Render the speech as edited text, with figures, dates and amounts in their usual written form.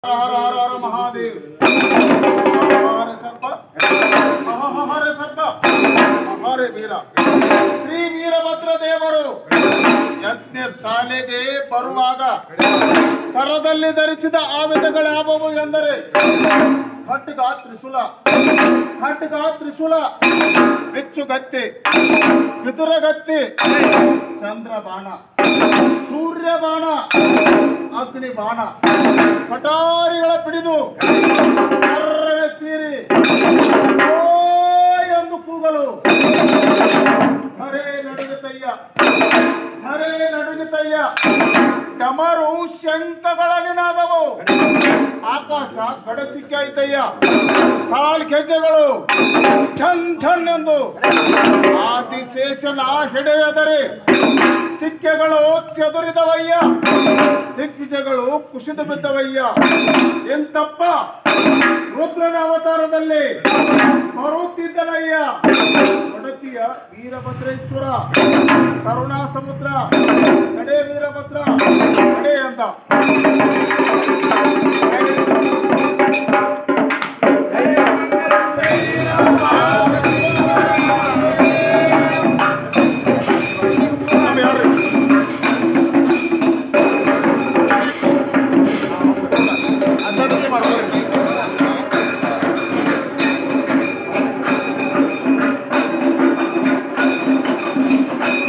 ಹರ ಹರ ಹರ ಮಹಾದೇವ್. ಹರ ಸರ್ಪ ಹರ ಸರ್ಪ ಹರ ವೀರ. ಶ್ರೀ ವೀರಭದ್ರ ದೇವರು ಯಜ್ಞ ಶಾಲೆಗೆ ಬರುವಾಗ ಕರದಲ್ಲಿ ಧರಿಸಿದ ಆಯುಧಗಳ್ಯಾವುವು ಎಂದರೆ ಖಡ್ಗ ತ್ರಿಶೂಲ, ಖಡ್ಗ ತ್ರಿಶೂಲ, ಬಿಚ್ಚುಗತ್ತಿ, ಪಿತುರಗತ್ತಿ, ಚಂದ್ರಬಾಣ, ಸೂರ್ಯಬಾಣ, ಅಗ್ನಿ ಬಾಣ, ಕಟಾರಿಗಳ ಪಿಡಿದು ಸೀರಿ ಓ ಎಂದು ಕೂಗಲು ಹರೇ ನಡುಗುತ್ತಯ್ಯ, ಹರೇ ನಡುಗುತ್ತಯ್ಯ. ಡಮರು ಶಂಖಗಳ ನಿನಾದವು, ಆಕಾಶ ಗಡಚಿಕ್ಕಾಯ್ತಯ್ಯ. ಕಾಲ್ ಗೆಜ್ಜೆಗಳು ಝನ್ ಝನ್ ಎಂದು ಆದಿಶೇಷನ ಹಿಡಿಯದರೆ ಚಿಕ್ಕೆಗಳು ಚದುರಿದವಯ್ಯ, ದಿಗ್ವಿಜಯಗಳು ಕುಸಿದು ಬಿದ್ದವಯ್ಯ. ಎಂತಪ್ಪ ರುದ್ರನ ಅವತಾರದಲ್ಲಿ ಬರುತ್ತಿದ್ದನಯ್ಯ ಒಡಚಿಯ ವೀರಭದ್ರೇಶ್ವರ, ಕರುಣಾ ಸಮುದ್ರ, ಕಡೆ ವೀರಭದ್ರ ಕಡೆ ಅಂತ.